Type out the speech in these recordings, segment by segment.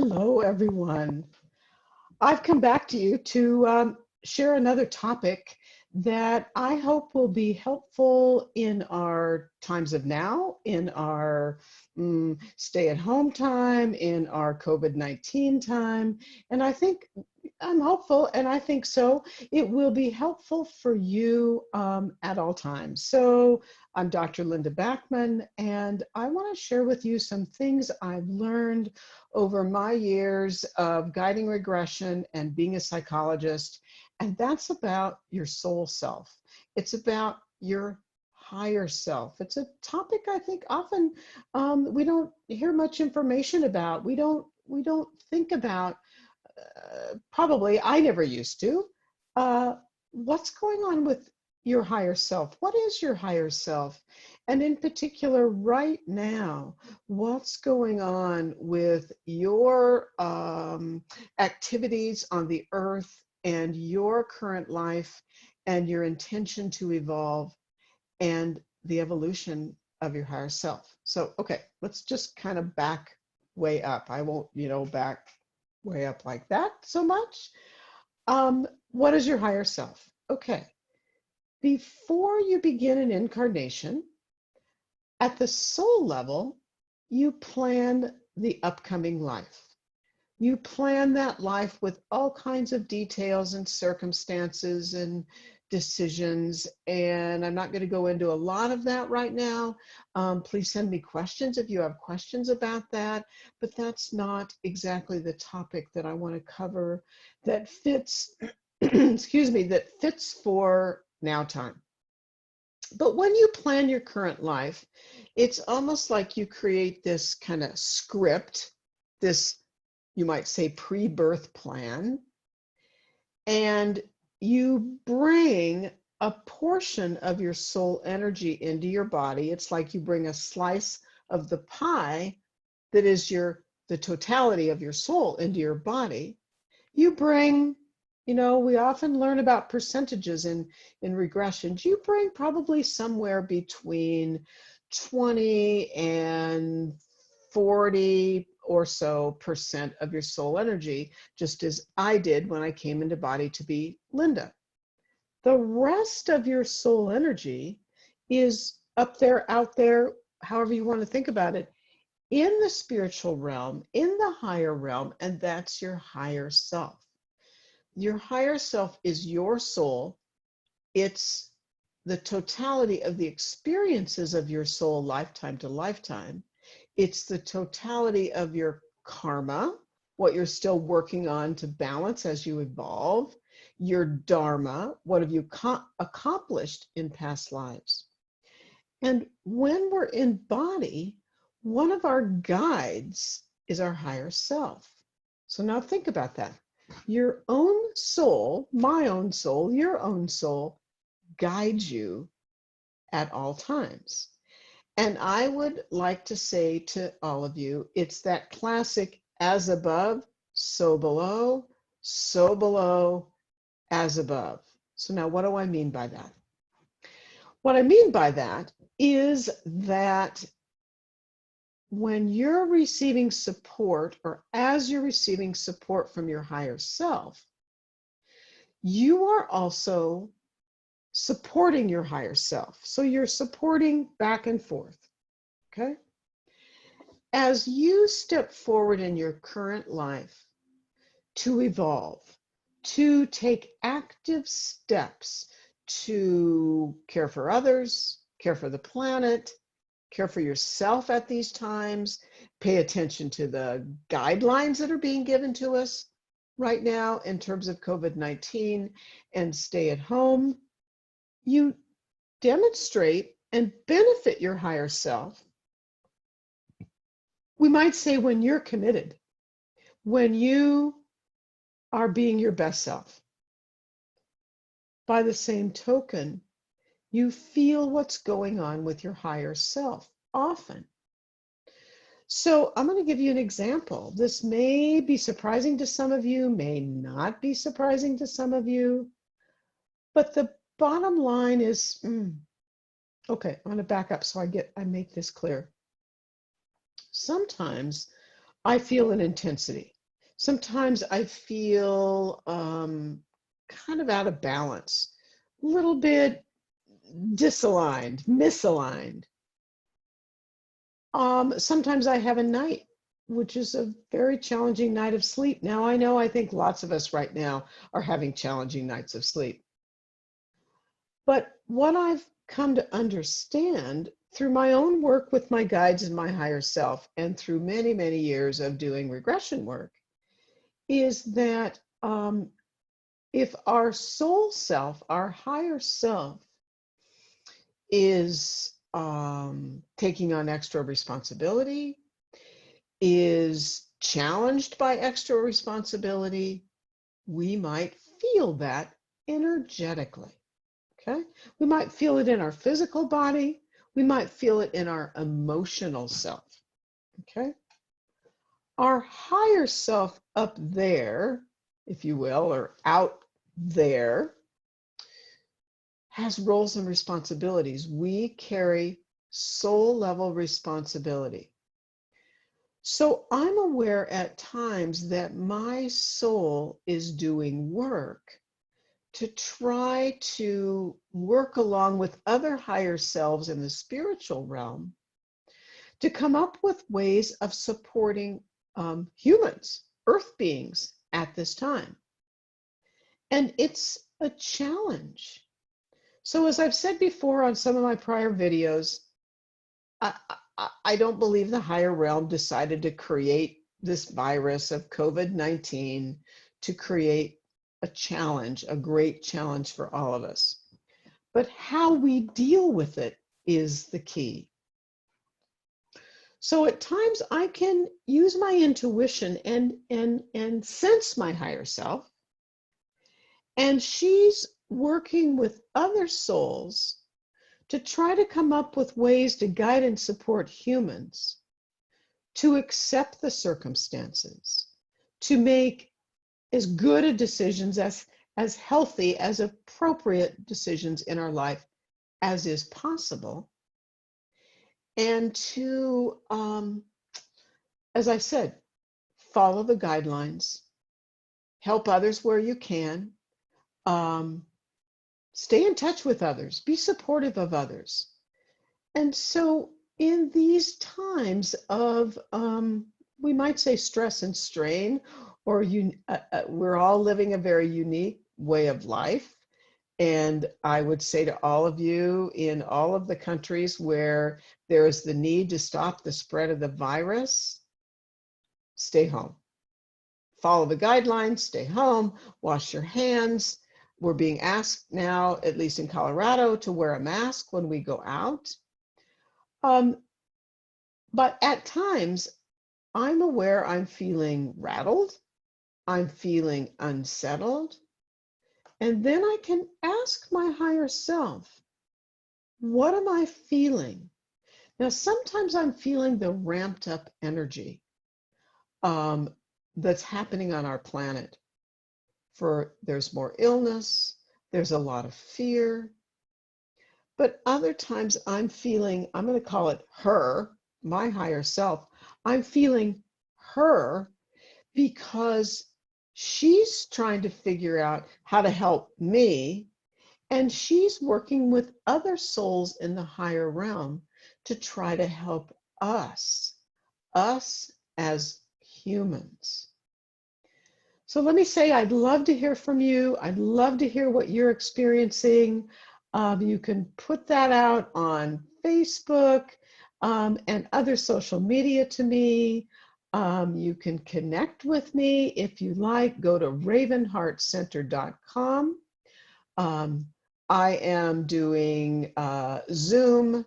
Hello, everyone. I've come back to you to share another topic that I hope will be helpful in our times of now, in our stay-at-home time, in our COVID-19 time. And I think I'm hopeful, and I think so. It will be helpful for you at all times. So I'm Dr. Linda Backman, and I want to share with you some things I've learned over my years of guiding regression and being a psychologist. And that's about your soul self. It's about your higher self. It's a topic I think often we don't hear much information about. We don't think about. Probably I never used to. What's going on with your higher self? What is your higher self? And in particular, right now, what's going on with your activities on the earth and your current life and your intention to evolve and the evolution of your higher self? So, okay, let's just kind of back way up. I won't, back way up like that so much. What is your higher self? Okay. Before you begin an incarnation, at the soul level, you plan the upcoming life. You plan that life with all kinds of details and circumstances and decisions. And I'm not going to go into a lot of that right now. Please send me questions if you have questions about that. But that's not exactly the topic that I want to cover that fits, excuse me, that fits for now time. But when you plan your current life, it's almost like you create this kind of script, this, you might say, pre-birth plan, and you bring a portion of your soul energy into your body. It's like you bring a slice of the pie that is the totality of your soul into your body. You bring, we often learn about percentages in regressions. You bring probably somewhere between 20 and 40 or so % of your soul energy, just as I did when I came into body to be Linda. The rest of your soul energy is up there, out there, however you want to think about it, in the spiritual realm, in the higher realm, and that's your higher self. Your higher self is your soul. It's the totality of the experiences of your soul lifetime to lifetime. It's the totality of your karma, what you're still working on to balance as you evolve, your dharma, what have you accomplished in past lives. And when we're in body, one of our guides is our higher self. So now think about that. Your own soul, my own soul, your own soul guides you at all times. And I would like to say to all of you, it's that classic as above, so below, as above. So now what do I mean by that? What I mean by that is that when you're receiving support, or as you're receiving support from your higher self, you are also supporting your higher self. So you're supporting back and forth, okay? As you step forward in your current life to evolve, to take active steps to care for others, care for the planet, care for yourself at these times, pay attention to the guidelines that are being given to us right now in terms of COVID-19 and stay at home, you demonstrate and benefit your higher self. We might say when you're committed, when you are being your best self. By the same token, you feel what's going on with your higher self often. So I'm going to give you an example. This may be surprising to some of you, may not be surprising to some of you, but the bottom line is, okay, I'm going to back up so I make this clear. Sometimes I feel an intensity. Sometimes I feel kind of out of balance, a little bit disaligned, misaligned. Sometimes I have a night, which is a very challenging night of sleep. Now, I know I think lots of us right now are having challenging nights of sleep. But what I've come to understand through my own work with my guides and my higher self, and through many, many years of doing regression work, is that if our soul self, our higher self, is taking on extra responsibility, is challenged by extra responsibility, we might feel that energetically. Okay? We might feel it in our physical body. We might feel it in our emotional self. Okay? Our higher self up there, if you will, or out there, has roles and responsibilities. We carry soul level responsibility. So I'm aware at times that my soul is doing work to try to work along with other higher selves in the spiritual realm to come up with ways of supporting humans, earth beings at this time. And it's a challenge. So as I've said before on some of my prior videos, I don't believe the higher realm decided to create this virus of COVID-19 to create a challenge, a great challenge for all of us. But how we deal with it is the key. So at times I can use my intuition and sense my higher self. And she's working with other souls to try to come up with ways to guide and support humans to accept the circumstances, to make as good a decisions, as healthy, as appropriate decisions in our life as is possible, and to, as I said, follow the guidelines, help others where you can, stay in touch with others, be supportive of others. And so in these times of, we might say stress and strain, or we're all living a very unique way of life. And I would say to all of you in all of the countries where there is the need to stop the spread of the virus, stay home. Follow the guidelines, stay home, wash your hands. We're being asked now, at least in Colorado, to wear a mask when we go out. But at times, I'm aware I'm feeling rattled, I'm feeling unsettled, and then I can ask my higher self, what am I feeling? Now, sometimes I'm feeling the ramped up energy that's happening on our planet. There's more illness, there's a lot of fear, but other times I'm feeling, I'm going to call it her, my higher self, I'm feeling her because she's trying to figure out how to help me, and she's working with other souls in the higher realm to try to help us as humans. So let me say, I'd love to hear from you. I'd love to hear what you're experiencing. You can put that out on Facebook and other social media to me. You can connect with me if you like. Go to ravenheartcenter.com. I am doing Zoom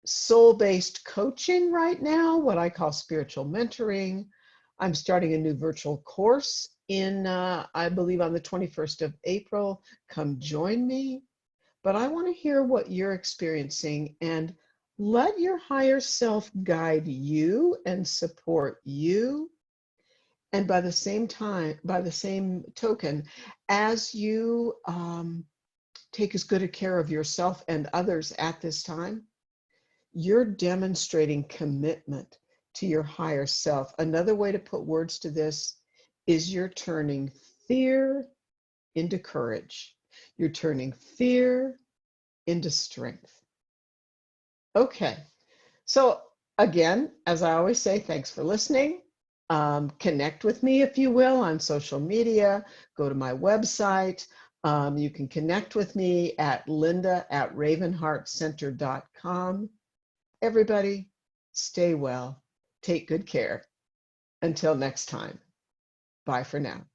soul-based coaching right now, what I call spiritual mentoring. I'm starting a new virtual course in, I believe on the 21st of April. Come join me. But I want to hear what you're experiencing, and let your higher self guide you and support you. And by the same token, as you take as good a care of yourself and others at this time, you're demonstrating commitment to your higher self. Another way to put words to this is you're turning fear into courage. You're turning fear into strength. Okay. So again, as I always say, thanks for listening. Connect with me, if you will, on social media. Go to my website. You can connect with me at linda@ravenheartcenter.com. Everybody, stay well. Take good care. Until next time. Bye for now.